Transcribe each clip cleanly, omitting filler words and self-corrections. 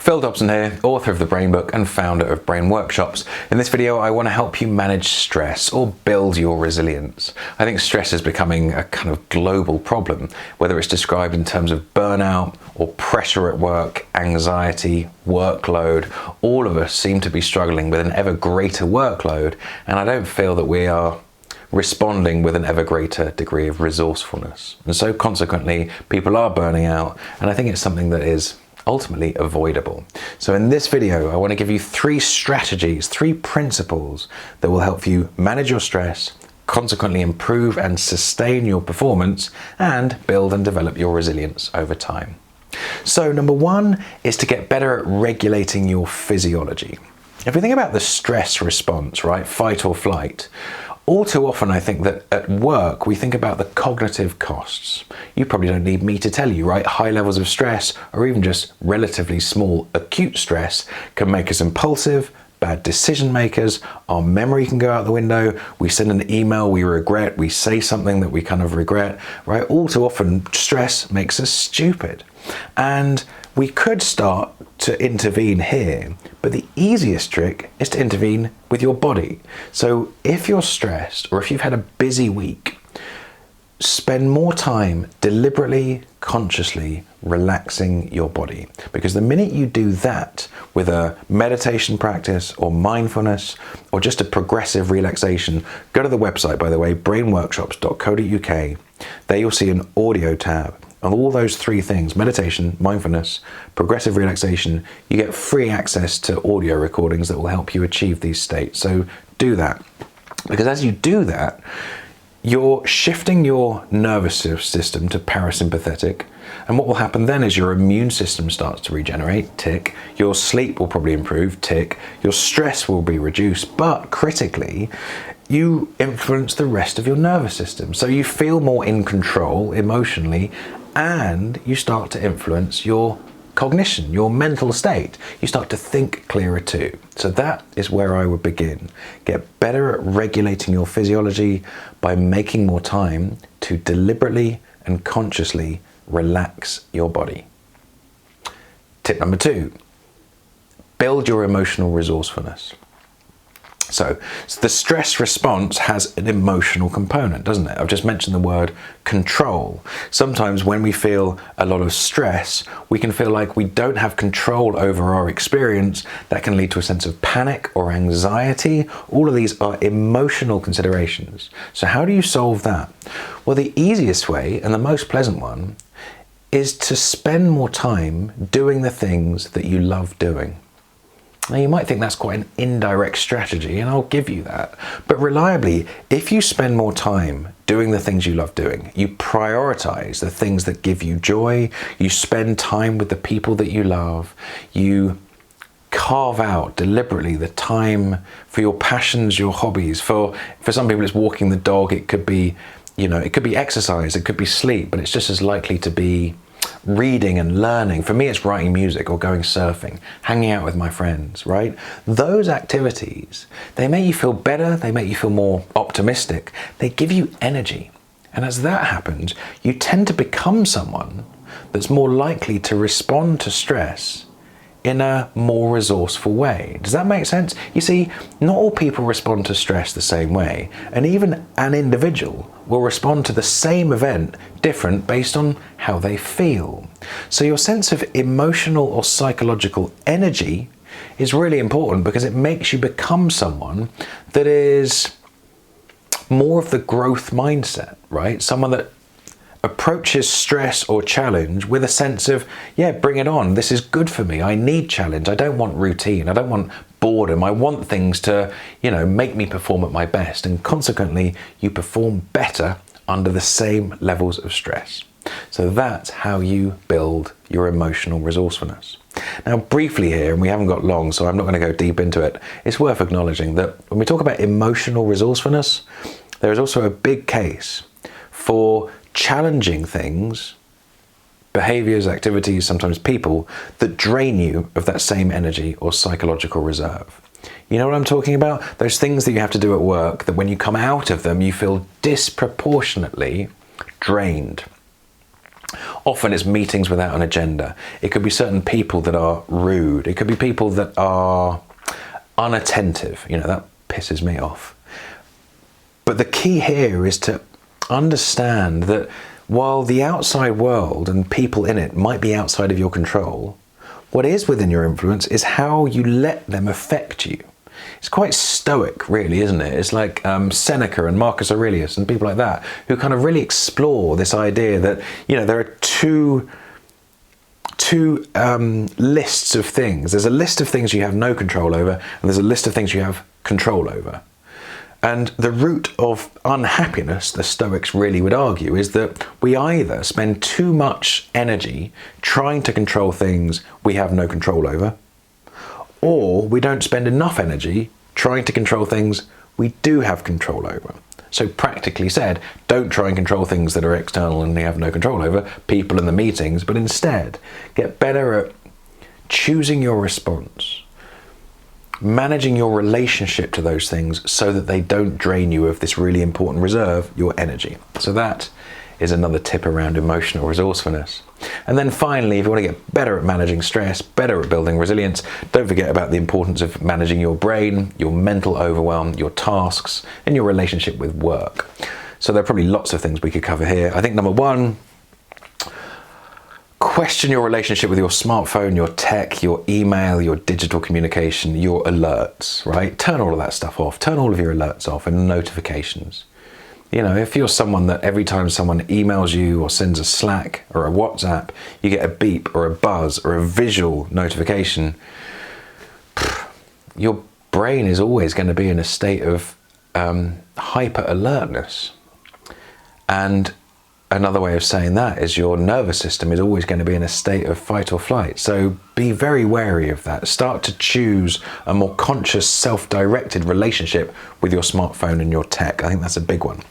Phil Dobson here, author of The Brain Book and founder of Brain Workshops. In this video, I want to help you manage stress or build your resilience. I think stress is becoming a kind of global problem, whether it's described in terms of burnout or pressure at work, anxiety, workload. All of us seem to be struggling with an ever greater workload, and I don't feel that we are responding with an ever greater degree of resourcefulness. And so consequently, people are burning out, and I think it's something that is ultimately avoidable. So in this video, I want to give you 3 strategies, 3 principles that will help you manage your stress, consequently improve and sustain your performance, and build and develop your resilience over time. So number 1 is to get better at regulating your physiology. If we think about the stress response, right, fight or flight, all too often I think that at work we think about the cognitive costs. You probably don't need me to tell you, right? High levels of stress or even just relatively small acute stress can make us impulsive, bad decision makers, our memory can go out the window, we send an email we regret, we say something that we kind of regret, right? All too often stress makes us stupid. And we could start to intervene here, but the easiest trick is to intervene with your body. So if you're stressed or if you've had a busy week, spend more time deliberately, consciously relaxing your body. Because the minute you do that with a meditation practice or mindfulness or just a progressive relaxation, go to the website, by the way, brainworkshops.co.uk. There you'll see an audio tab. And all those 3 things, meditation, mindfulness, progressive relaxation, you get free access to audio recordings that will help you achieve these states. So do that. Because as you do that, you're shifting your nervous system to parasympathetic. And what will happen then is your immune system starts to regenerate, tick. Your sleep will probably improve, tick. Your stress will be reduced, but critically, you influence the rest of your nervous system. So you feel more in control emotionally, and you start to influence your cognition, your mental state. You start to think clearer too. So that is where I would begin. Get better at regulating your physiology by making more time to deliberately and consciously relax your body. Tip number 2, build your emotional resourcefulness. So the stress response has an emotional component, doesn't it? I've just mentioned the word control. Sometimes when we feel a lot of stress, we can feel like we don't have control over our experience. That can lead to a sense of panic or anxiety. All of these are emotional considerations. So how do you solve that? Well, the easiest way and the most pleasant one is to spend more time doing the things that you love doing. Now you might think that's quite an indirect strategy, and I'll give you that. But reliably, if you spend more time doing the things you love doing, you prioritize the things that give you joy, you spend time with the people that you love, you carve out deliberately the time for your passions, your hobbies. For some people it's walking the dog, it could be, it could be exercise, it could be sleep, but it's just as likely to be reading and learning. For me, it's writing music or going surfing, hanging out with my friends, right? Those activities, they make you feel better, they make you feel more optimistic, they give you energy. And as that happens, you tend to become someone that's more likely to respond to stress in a more resourceful way. Does that make sense? You see, not all people respond to stress the same way, and even an individual will respond to the same event different based on how they feel. So your sense of emotional or psychological energy is really important because it makes you become someone that is more of the growth mindset, right? Someone that approaches stress or challenge with a sense of, yeah, bring it on. This is good for me. I need challenge. I don't want routine. I don't want boredom. I want things to, make me perform at my best. And consequently, you perform better under the same levels of stress. So that's how you build your emotional resourcefulness. Now, briefly here, and we haven't got long, so I'm not going to go deep into it, it's worth acknowledging that when we talk about emotional resourcefulness, there is also a big case for challenging things, behaviors, activities, sometimes people, that drain you of that same energy or psychological reserve. You know what I'm talking about? Those things that you have to do at work that when you come out of them, you feel disproportionately drained. Often it's meetings without an agenda. It could be certain people that are rude. It could be people that are unattentive. You know, that pisses me off. But the key here is to understand that while the outside world and people in it might be outside of your control, what is within your influence is how you let them affect you. It's quite stoic, really, isn't it? It's like Seneca and Marcus Aurelius and people like that, who kind of really explore this idea that, you know, there are two lists of things. There's a list of things you have no control over, and there's a list of things you have control over. And the root of unhappiness, the Stoics really would argue, is that we either spend too much energy trying to control things we have no control over, or we don't spend enough energy trying to control things we do have control over. So practically said, don't try and control things that are external and you have no control over, people in the meetings, but instead get better at choosing your response, managing your relationship to those things so that they don't drain you of this really important reserve, your energy. So that is another tip around emotional resourcefulness. And then finally, if you want to get better at managing stress, better at building resilience, don't forget about the importance of managing your brain, your mental overwhelm, your tasks, and your relationship with work. So there are probably lots of things we could cover here. I think number one, question your relationship with your smartphone, your tech, your email, your digital communication, your alerts, right? Turn all of that stuff off. Turn all of your alerts off and notifications. You know, if you're someone that every time someone emails you or sends a Slack or a WhatsApp, you get a beep or a buzz or a visual notification, your brain is always going to be in a state of hyper alertness. And another way of saying that is your nervous system is always going to be in a state of fight or flight. So be very wary of that. Start to choose a more conscious, self-directed relationship with your smartphone and your tech. I think that's a big one.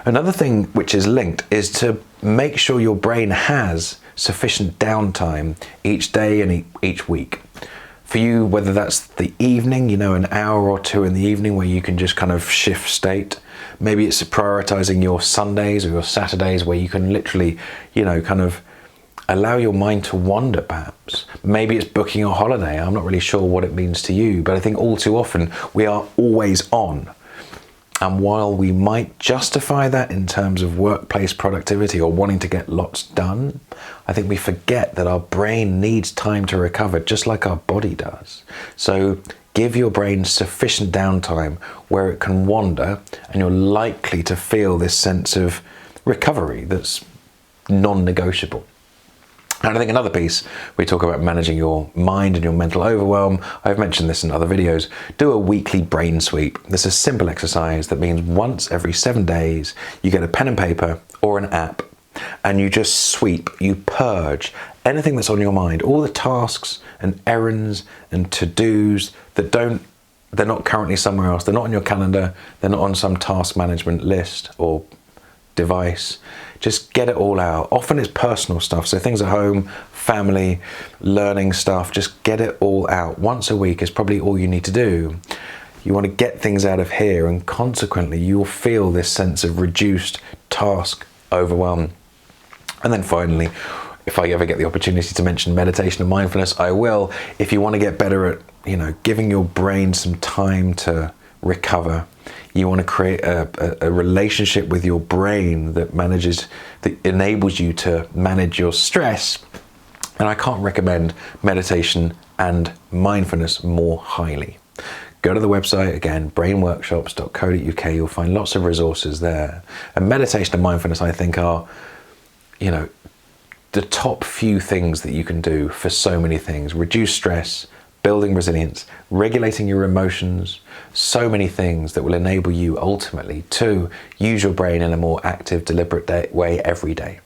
Another thing which is linked is to make sure your brain has sufficient downtime each day and each week. For you, whether that's the evening, you know, an hour or two in the evening where you can just kind of shift state. Maybe it's prioritizing your Sundays or your Saturdays where you can literally, you know, kind of allow your mind to wander perhaps. Maybe it's booking a holiday. I'm not really sure what it means to you, but I think all too often we are always on. And while we might justify that in terms of workplace productivity or wanting to get lots done, I think we forget that our brain needs time to recover just like our body does. So give your brain sufficient downtime where it can wander, and you're likely to feel this sense of recovery that's non-negotiable. And I think another piece, we talk about managing your mind and your mental overwhelm. I've mentioned this in other videos. Do a weekly brain sweep. This is a simple exercise that means once every 7 days, you get a pen and paper or an app, and you just sweep, you purge anything that's on your mind, all the tasks and errands and to-dos that they're not currently somewhere else. They're not on your calendar. They're not on some task management list or device. Just get it all out. Often it's personal stuff, so things at home, family, learning stuff, just get it all out. Once a week is probably all you need to do. You want to get things out of here, and consequently you'll feel this sense of reduced task overwhelm. And then finally, if I ever get the opportunity to mention meditation and mindfulness, I will. If you want to get better at, you know, giving your brain some time to recover, you want to create a relationship with your brain that enables you to manage your stress, and I can't recommend meditation and mindfulness more highly. Go to the website, again, brainworkshops.co.uk. You'll find lots of resources there. And meditation and mindfulness, I think, are, you know, the top few things that you can do for so many things. Reduce stress, building resilience, regulating your emotions, so many things that will enable you ultimately to use your brain in a more active, deliberate way every day.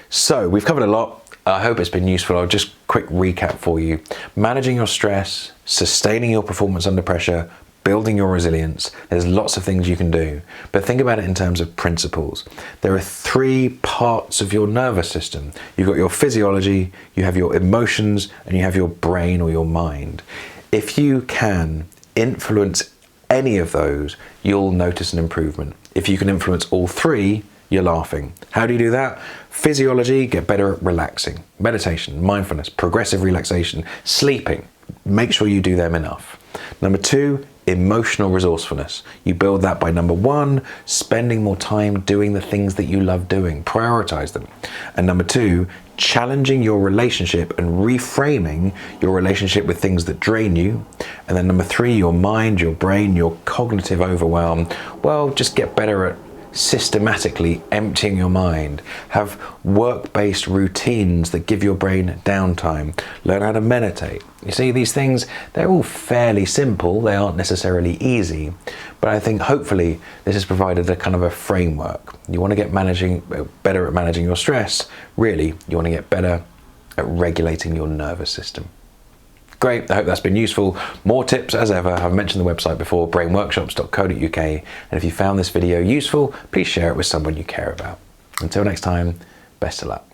So we've covered a lot. I hope it's been useful. I'll just quick recap for you. Managing your stress, sustaining your performance under pressure, building your resilience. There's lots of things you can do, but think about it in terms of principles. There are 3 parts of your nervous system. You've got your physiology, you have your emotions, and you have your brain or your mind. If you can influence any of those, you'll notice an improvement. If you can influence all 3, you're laughing. How do you do that? Physiology, get better at relaxing. Meditation, mindfulness, progressive relaxation, sleeping. Make sure you do them enough. Number 2, emotional resourcefulness. You build that by number 1, spending more time doing the things that you love doing. Prioritize them. And number 2, challenging your relationship and reframing your relationship with things that drain you. And then number 3, your mind, your brain, your cognitive overwhelm. Well, just get better at systematically emptying your mind. Have work-based routines that give your brain downtime. Learn how to meditate. You see, these things, they're all fairly simple. They aren't necessarily easy, but I think hopefully this has provided a kind of a framework. You want to get better at managing your stress. Really, you want to get better at regulating your nervous system. Great, I hope that's been useful. More tips as ever. I've mentioned the website before, brainworkshops.co.uk. And if you found this video useful, please share it with someone you care about. Until next time, best of luck.